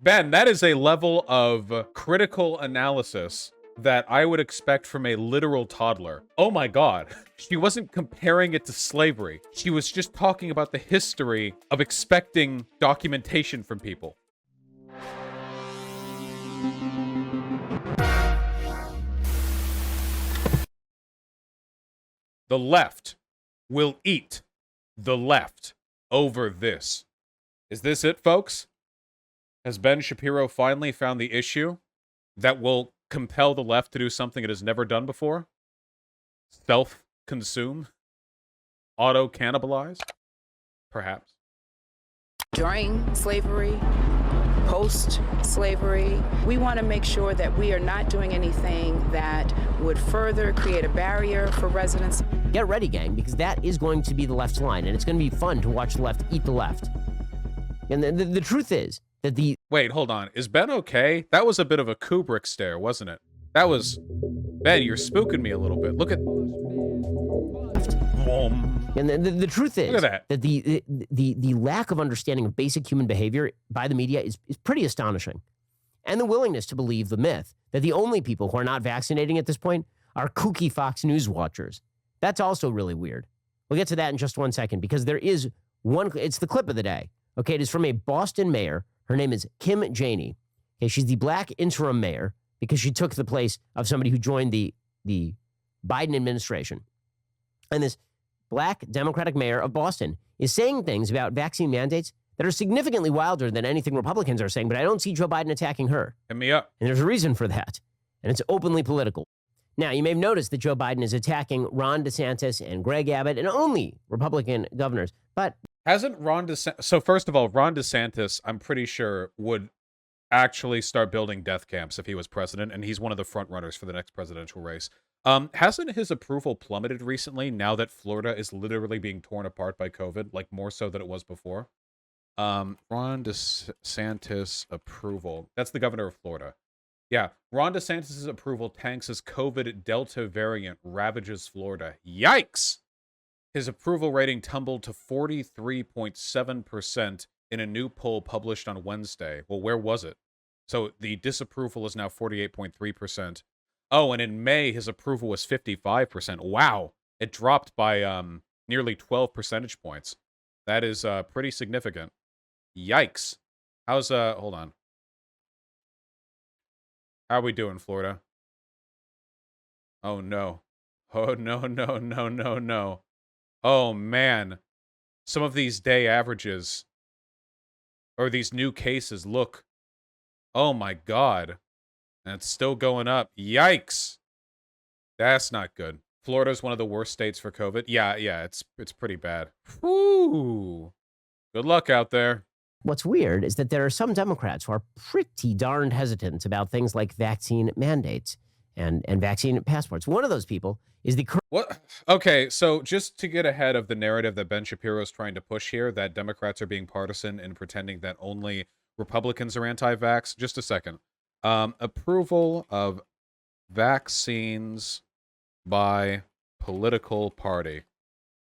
Ben, that is a level of critical analysis that I would expect from a literal toddler. Oh my god. She wasn't comparing it to slavery. She was just talking about the history of expecting documentation from people. The left will eat the left over this. Is this it, folks? Has Ben Shapiro finally found the issue that will compel the left to do something it has never done before? Self-consume? Auto-cannibalize? Perhaps. During slavery, post-slavery, we want to make sure that we are not doing anything that would further create a barrier for residents. Get ready, gang, because that is going to be the left's line, and it's going to be fun to watch the left eat the left. And the truth is that the... Wait, hold on. Is Ben okay? That was a bit of a Kubrick stare, wasn't it? That was... Ben, you're spooking me a little bit. Look at... And the truth is that the lack of understanding of basic human behavior by the media is pretty astonishing. And the willingness to believe the myth that the only people who are not vaccinating at this point are kooky Fox News watchers. That's also really weird. We'll get to that in just 1 second, because there is one, it's the clip of the day. Okay, it is from a Boston mayor. Her name is Kim Janey. Okay, she's the black interim mayor because she took the place of somebody who joined the Biden administration. And this black Democratic mayor of Boston is saying things about vaccine mandates that are significantly wilder than anything Republicans are saying, but I don't see Joe Biden attacking her. Hit me up. And there's a reason for that, and it's openly political. Now, you may have noticed that Joe Biden is attacking Ron DeSantis and Greg Abbott and only Republican governors, but... Hasn't Ron DeSantis... So first of all, Ron DeSantis, I'm pretty sure, would actually start building death camps if he was president, and he's one of the front runners for the next presidential race. Hasn't his approval plummeted recently now that Florida is literally being torn apart by COVID, like more so than it was before? Ron DeSantis approval. That's the governor of Florida. Yeah, Ron DeSantis' approval tanks as COVID Delta variant ravages Florida. Yikes! His approval rating tumbled to 43.7% in a new poll published on Wednesday. Well, where was it? So the disapproval is now 48.3%. Oh, and in May, his approval was 55%. Wow. It dropped by nearly 12 percentage points. That is pretty significant. Yikes. How's, hold on. How are we doing, Florida? Oh, no. Oh, no, no, no, no, no. Oh, man. Some of these day averages, or these new cases, look. Oh, my God. And it's still going up. Yikes. That's not good. Florida's one of the worst states for COVID. Yeah, it's pretty bad. Whew. Good luck out there. What's weird is that there are some Democrats who are pretty darned hesitant about things like vaccine mandates and vaccine passports. One of those people is the... What? Okay, so just to get ahead of the narrative that Ben Shapiro is trying to push here, that Democrats are being partisan and pretending that only Republicans are anti-vax, just a second. Approval of vaccines by political party.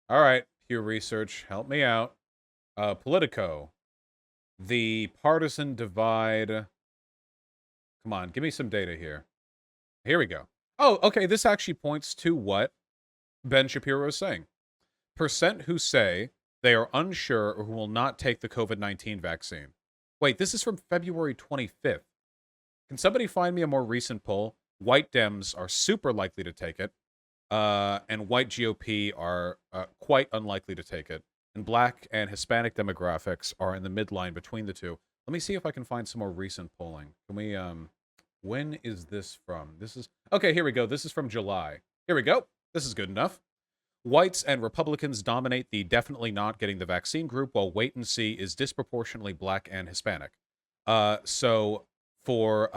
All right, Pew Research, help me out. Politico. The partisan divide. Come on, give me some data here. Here we go. Oh, okay, this actually points to what Ben Shapiro is saying. Percent who say they are unsure or who will not take the COVID-19 vaccine. Wait, this is from February 25th. Can somebody find me a more recent poll? White Dems are super likely to take it, and white GOP are quite unlikely to take it. And black and Hispanic demographics are in the midline between the two. Let me see if I can find some more recent polling. Can we, when is this from? This is, okay, here we go. This is from July. Here we go. This is good enough. Whites and Republicans dominate the definitely not getting the vaccine group, while wait and see is disproportionately black and Hispanic. So for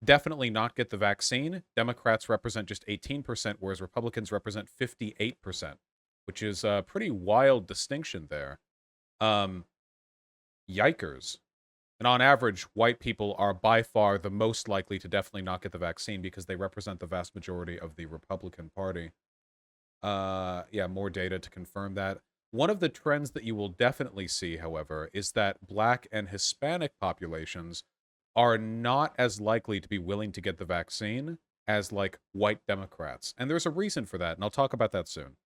definitely not get the vaccine, Democrats represent just 18%, whereas Republicans represent 58%, which is a pretty wild distinction there. Yikers. And on average, white people are by far the most likely to definitely not get the vaccine because they represent the vast majority of the Republican Party. Yeah, more data to confirm that. One of the trends that you will definitely see, however, is that Black and Hispanic populations are not as likely to be willing to get the vaccine as like white Democrats. And there's a reason for that, and I'll talk about that soon.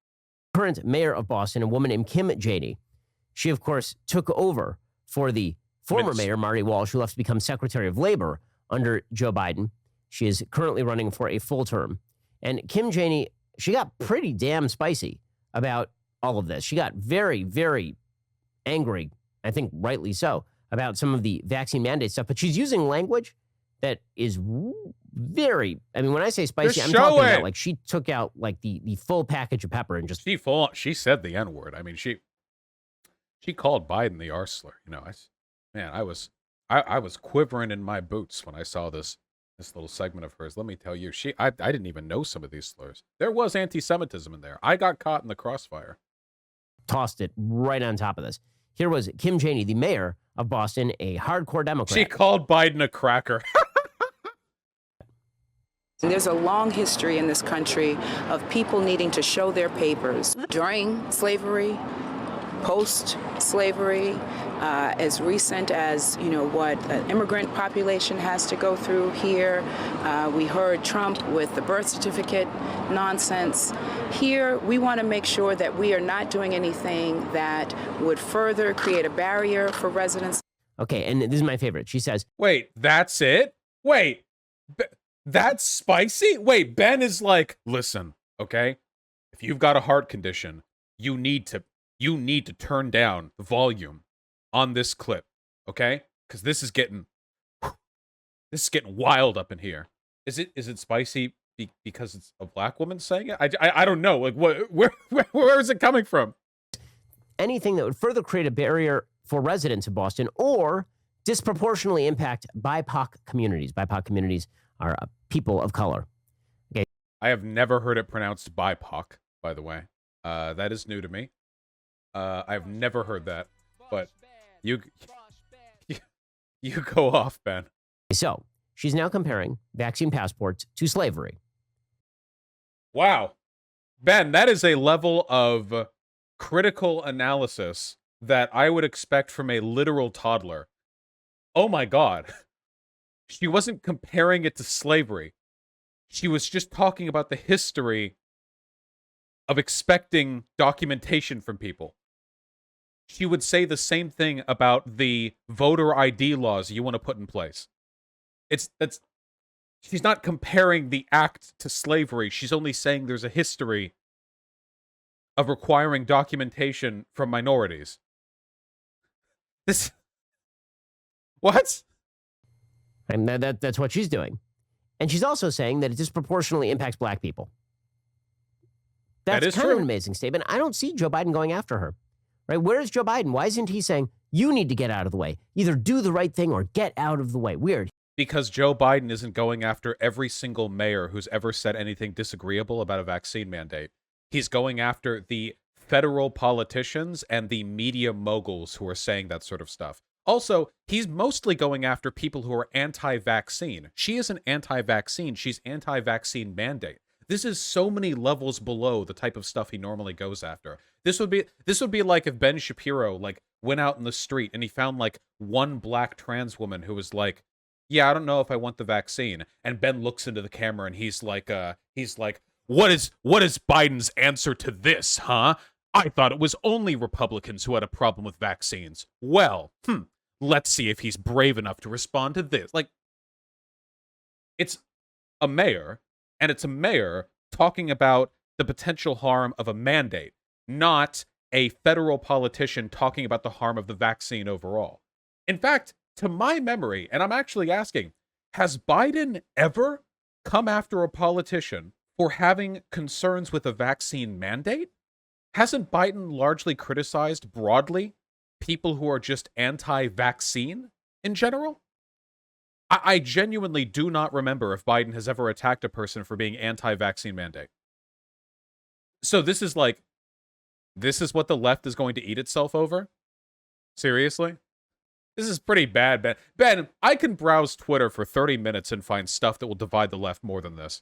Current mayor of Boston, a woman named Kim Janey, she, of course, took over for the former mayor, Marty Walsh, who left to become Secretary of Labor under Joe Biden. She is currently running for a full term. And Kim Janey, she got pretty damn spicy about all of this. She got very, very angry, I think rightly so, about some of the vaccine mandate stuff. But she's using language that is very, I mean, when I say spicy, I'm talking about like she took out like the full package of pepper and just... She said the N-word. I mean, she called Biden the R slur. You know, I was quivering in my boots when I saw this little segment of hers. Let me tell you, I didn't even know some of these slurs. There was anti-Semitism in there. I got caught in the crossfire. Tossed it right on top of this. Here was Kim Janey, the mayor of Boston, a hardcore Democrat. She called Biden a cracker. There's a long history in this country of people needing to show their papers during slavery, post-slavery, as recent as, what an immigrant population has to go through here. We heard Trump with the birth certificate nonsense. Here, we want to make sure that we are not doing anything that would further create a barrier for residents. Okay, and this is my favorite. She says, wait, that's it? Wait, that's spicy? Wait, Ben is like, listen, okay? If you've got a heart condition, you need to turn down the volume on this clip, okay? Because this is getting wild up in here. Is it spicy because it's a black woman saying it? I don't know. Like, where is it coming from? Anything that would further create a barrier for residents of Boston or disproportionately impact BIPOC communities. BIPOC communities are people of color. Okay. I have never heard it pronounced BIPOC, by the way. That is new to me. I've never heard that, but you go off, Ben. So she's now comparing vaccine passports to slavery. Wow. Ben, that is a level of critical analysis that I would expect from a literal toddler. Oh my God. She wasn't comparing it to slavery. She was just talking about the history of expecting documentation from people. She would say the same thing about the voter ID laws you want to put in place. She's not comparing the act to slavery. She's only saying there's a history of requiring documentation from minorities. What? And that's what she's doing. And she's also saying that it disproportionately impacts black people. That's kind of an amazing statement. I don't see Joe Biden going after her. Right? Where is Joe Biden? Why isn't he saying, you need to get out of the way? Either do the right thing or get out of the way. Weird. Because Joe Biden isn't going after every single mayor who's ever said anything disagreeable about a vaccine mandate. He's going after the federal politicians and the media moguls who are saying that sort of stuff. Also, he's mostly going after people who are anti-vaccine. She isn't anti-vaccine. She's anti-vaccine mandate. This is so many levels below the type of stuff he normally goes after. This would be like if Ben Shapiro went out in the street and he found one black trans woman who was like, yeah, I don't know if I want the vaccine. And Ben looks into the camera and he's like, what is Biden's answer to this, huh? I thought it was only Republicans who had a problem with vaccines. Well, let's see if he's brave enough to respond to this. It's a mayor, and it's a mayor talking about the potential harm of a mandate, not a federal politician talking about the harm of the vaccine overall. In fact, to my memory, and I'm actually asking, has Biden ever come after a politician for having concerns with a vaccine mandate? Hasn't Biden largely criticized broadly people who are just anti-vaccine in general? I genuinely do not remember if Biden has ever attacked a person for being anti-vaccine mandate. So this is what the left is going to eat itself over? Seriously? This is pretty bad, Ben. Ben, I can browse Twitter for 30 minutes and find stuff that will divide the left more than this.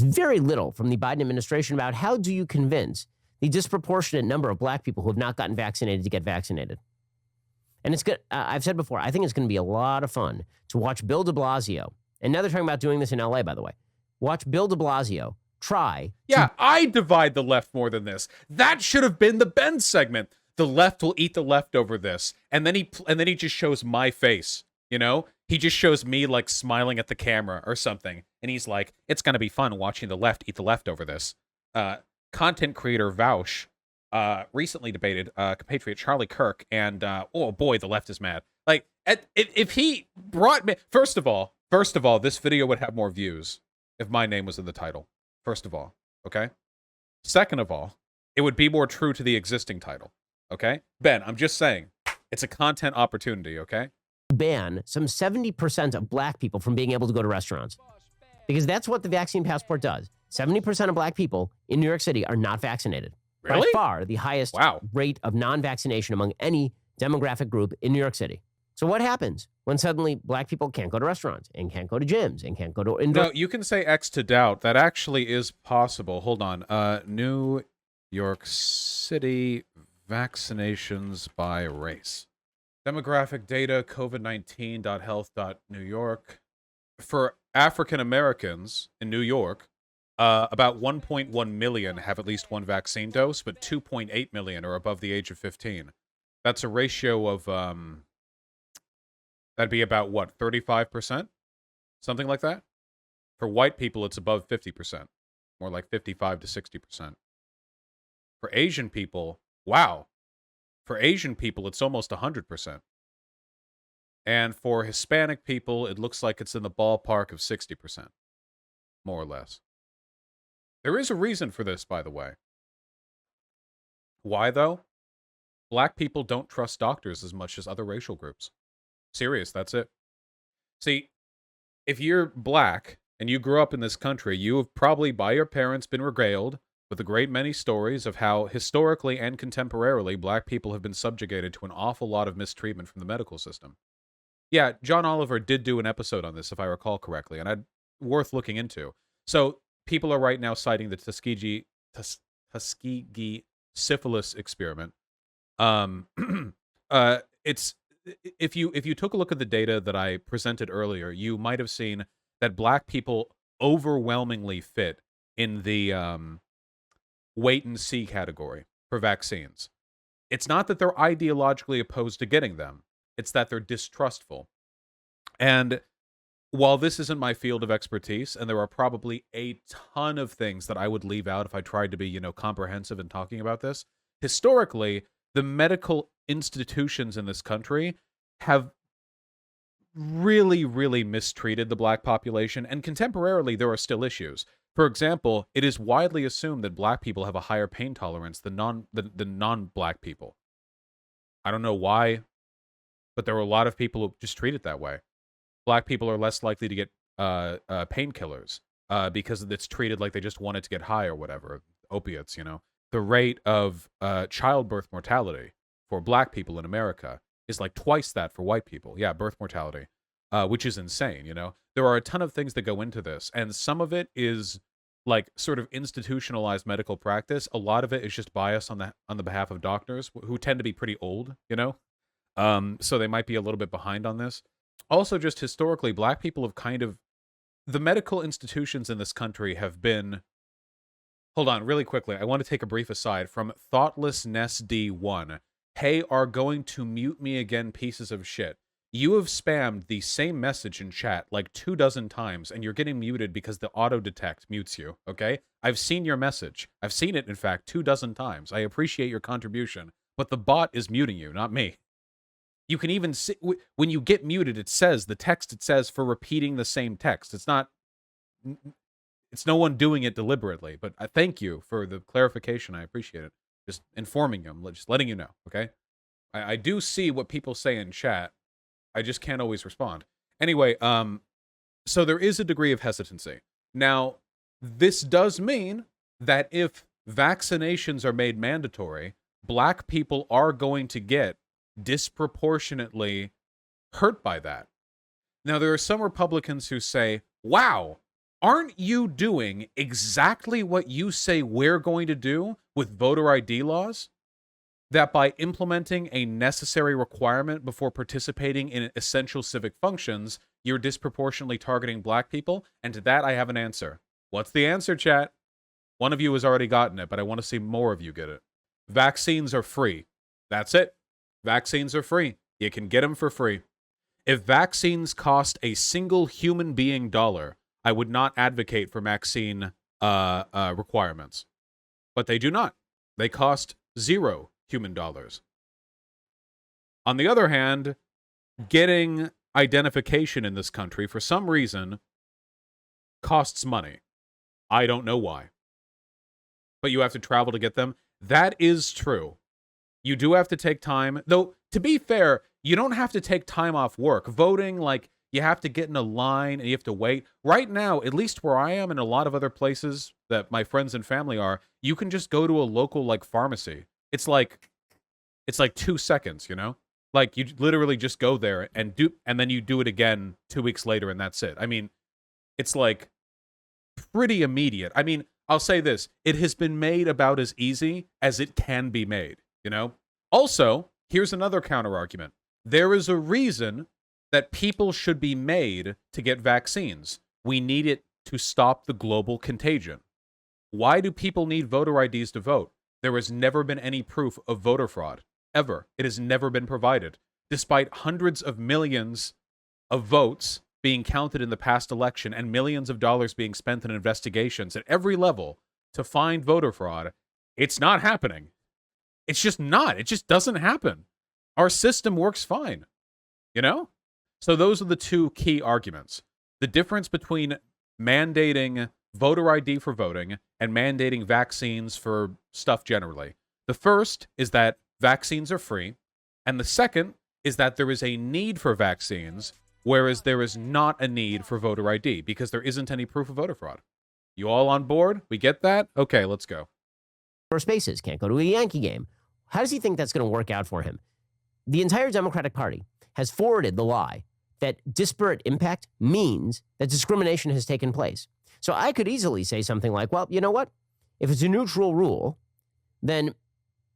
Very little from the Biden administration about how do you convince the disproportionate number of black people who have not gotten vaccinated to get vaccinated. And it's good. I've said before, I think it's going to be a lot of fun to watch Bill de Blasio. And now they're talking about doing this in LA, by the way. Watch Bill de Blasio try. Yeah, I divide the left more than this. That should have been the Ben segment. The left will eat the left over this. And then he just shows my face, you know? He just shows me like smiling at the camera or something. And he's like, it's going to be fun watching the left eat the left over this. Content creator Vaush recently debated compatriot Charlie Kirk, and oh boy, the left is mad. Like, if he brought me, first of all, this video would have more views if my name was in the title. First of all, okay. Second of all, it would be more true to the existing title. Okay, Ben, I'm just saying, it's a content opportunity. Okay. Ban some 70% of black people from being able to go to restaurants, because that's what the vaccine passport does. 70% of black people in New York City are not vaccinated. Really? By far the highest rate of non-vaccination among any demographic group in New York City. So what happens when suddenly black people can't go to restaurants and can't go to gyms and can't go to indoor? No, you can say X to doubt. That actually is possible. Hold on. New York City vaccinations by race. Demographic data, COVID-19.health.New York. For African Americans in New York, about 1.1 million have at least one vaccine dose, but 2.8 million are above the age of 15. That's a ratio of, that'd be about what, 35%? Something like that? For white people, it's above 50%. More like 55 to 60%. For Asian people, wow. For Asian people, it's almost 100%. And for Hispanic people, it looks like it's in the ballpark of 60%. More or less. There is a reason for this, by the way. Why, though? Black people don't trust doctors as much as other racial groups. Serious, that's it. See, if you're black and you grew up in this country, you have probably, by your parents, been regaled with a great many stories of how historically and contemporarily black people have been subjugated to an awful lot of mistreatment from the medical system. Yeah, John Oliver did do an episode on this, if I recall correctly, and worth looking into. So people are right now citing the Tuskegee syphilis experiment. It's if you took a look at the data that I presented earlier, you might have seen that black people overwhelmingly fit in the wait and see category for vaccines. It's not that they're ideologically opposed to getting them. It's that they're distrustful. And while this isn't my field of expertise, and there are probably a ton of things that I would leave out if I tried to be, comprehensive in talking about this, historically, the medical institutions in this country have really, really mistreated the black population, and contemporarily, there are still issues. For example, it is widely assumed that black people have a higher pain tolerance than non-black people. I don't know why, but there are a lot of people who just treat it that way. Black people are less likely to get painkillers because it's treated like they just wanted to get high or whatever, opiates, The rate of childbirth mortality for black people in America is like twice that for white people. Yeah, birth mortality, which is insane, There are a ton of things that go into this, and some of it is like sort of institutionalized medical practice. A lot of it is just bias on the behalf of doctors who tend to be pretty old, so they might be a little bit behind on this. Also, just historically, black people have the medical institutions in this country have been, hold on, really quickly, I want to take a brief aside from Thoughtlessness D1. Hey, are going to mute me again, pieces of shit. You have spammed the same message in chat like 24 times, and you're getting muted because the auto-detect mutes you, okay? I've seen your message. I've seen it, in fact, 24 times. I appreciate your contribution, but the bot is muting you, not me. You can even see, when you get muted, it says for repeating the same text. It's no one doing it deliberately, but I thank you for the clarification. I appreciate it. Just informing them, just letting you know, okay? I do see what people say in chat. I just can't always respond. Anyway, so there is a degree of hesitancy. Now, this does mean that if vaccinations are made mandatory, black people are going to get disproportionately hurt by that. Now, there are some Republicans who say, wow, Aren't you doing exactly what you say we're going to do with voter ID laws? That by implementing a necessary requirement before participating in essential civic functions, you're disproportionately targeting black people? And to that, I have an answer. What's the answer, chat? One of you has already gotten it, but I want to see more of you get it. Vaccines are free. That's it. Vaccines are free. You can get them for free. If vaccines cost a single human being dollar, I would not advocate for vaccine requirements. But they do not. They cost $0 human dollars. On the other hand, getting identification in this country for some reason costs money. I don't know why. But you have to travel to get them. That is true. You do have to take time. Though, to be fair, you don't have to take time off work. Voting, like, you have to get in a line and you have to wait. Right now, at least where I am and a lot of other places that my friends and family are, you can just go to a local, like, pharmacy. It's like 2 seconds, you know? Like, you literally just go there and then you do it again 2 weeks later and that's it. I mean, it's like pretty immediate. I mean, I'll say this. It has been made about as easy as it can be made, you know? Also, here's another counter-argument. There is a reason that people should be made to get vaccines. We need it to stop the global contagion. Why do people need voter IDs to vote? There has never been any proof of voter fraud. Ever. It has never been provided. Despite hundreds of millions of votes being counted in the past election and millions of dollars being spent in investigations at every level to find voter fraud, it's not happening. It's just not. It just doesn't happen. Our system works fine. You know? So those are the two key arguments. The difference between mandating voter ID for voting and mandating vaccines for stuff generally. The first is that vaccines are free, and the second is that there is a need for vaccines, whereas there is not a need for voter ID because there isn't any proof of voter fraud. You all on board? We get that? Okay, let's go. First bases, can't go to a Yankee game. How does he think that's going to work out for him? The entire Democratic Party has forwarded the lie that disparate impact means that discrimination has taken place. So I could easily say something like, well, you know what? If it's a neutral rule, then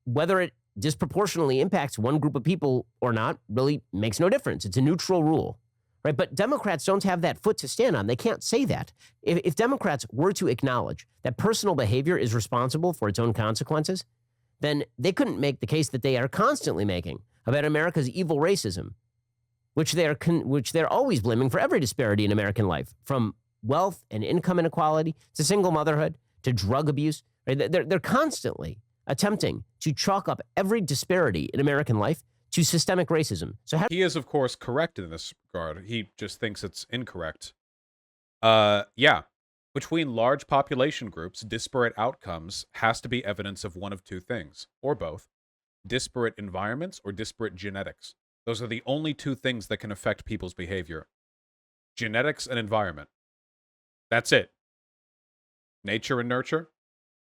whether it disproportionately impacts one group of people or not really makes no difference. It's a neutral rule, right? But Democrats don't have that foot to stand on. They can't say that. If Democrats were to acknowledge that personal behavior is responsible for its own consequences, then they couldn't make the case that they are constantly making about America's evil racism, which they're always blaming for every disparity in American life, from wealth and income inequality to single motherhood to drug abuse. Right? They're constantly attempting to chalk up every disparity in American life to systemic racism. So he is, of course, correct in this regard. He just thinks it's incorrect. Yeah. Between large population groups, disparate outcomes has to be evidence of one of two things, or both. Disparate environments or disparate genetics. Those are the only two things that can affect people's behavior. Genetics and environment. That's it. Nature and nurture.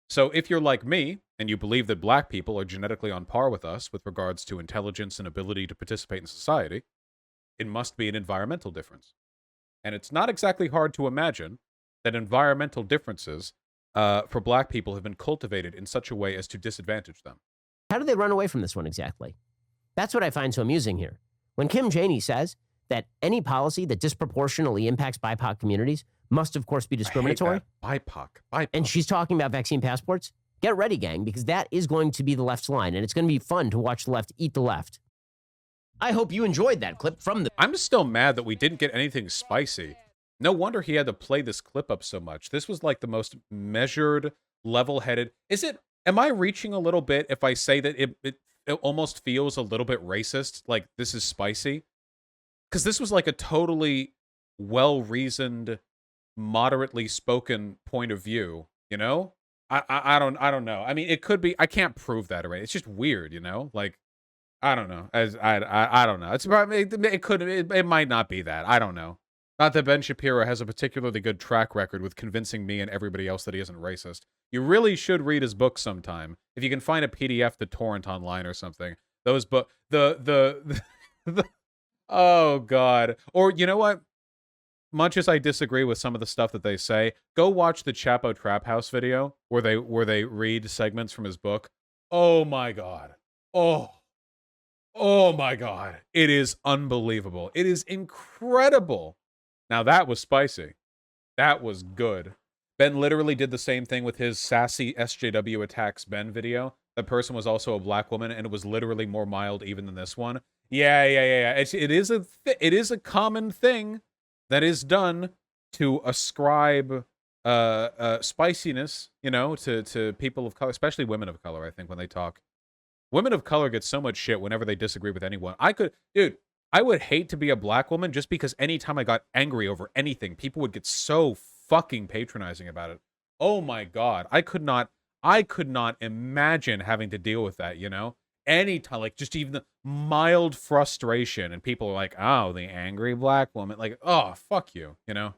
So if you're like me, and you believe that black people are genetically on par with us with regards to intelligence and ability to participate in society, it must be an environmental difference. And it's not exactly hard to imagine that environmental differences for black people have been cultivated in such a way as to disadvantage them. How do they run away from this one exactly? That's what I find so amusing here. When Kim Janey says that any policy that disproportionately impacts BIPOC communities must, of course, be discriminatory. I hate that. BIPOC. And she's talking about vaccine passports. Get ready, gang, because that is going to be the left's line, and it's going to be fun to watch the left eat the left. I hope you enjoyed that clip from the... I'm still mad that we didn't get anything spicy. No wonder he had to play this clip up so much. This was like the most measured, level-headed... Am I reaching a little bit if I say that it almost feels a little bit racist? Like, this is spicy? Because this was like a totally well-reasoned, moderately spoken point of view, you know? I don't know. I mean, it could be. I can't prove that already. It's just weird, you know. Like, I don't know. I don't know. It's probably it might not be that. I don't know. Not that Ben Shapiro has a particularly good track record with convincing me and everybody else that he isn't racist. You really should read his book sometime if you can find a PDF to torrent online or something. Those book the oh god. Or you know what? much as I disagree with some of the stuff that they say, go watch the Chapo Trap House video where they read segments from his book. Oh my god. Oh my god. It is unbelievable. It is incredible. Now that was spicy. That was good. Ben literally did the same thing with his sassy SJW attacks Ben video. The person was also a black woman, and it was literally more mild even than this one. Yeah. It is a common thing that is done to ascribe spiciness, you know, to people of color, especially women of color. I think when they talk, women of color get so much shit whenever they disagree with anyone. I would hate to be a black woman just because anytime I got angry over anything, people would get so fucking patronizing about it. Oh my god, I could not imagine having to deal with that, you know? Anytime, like, just even the mild frustration, and people are like, oh, the angry black woman. Like, oh, fuck you, you know?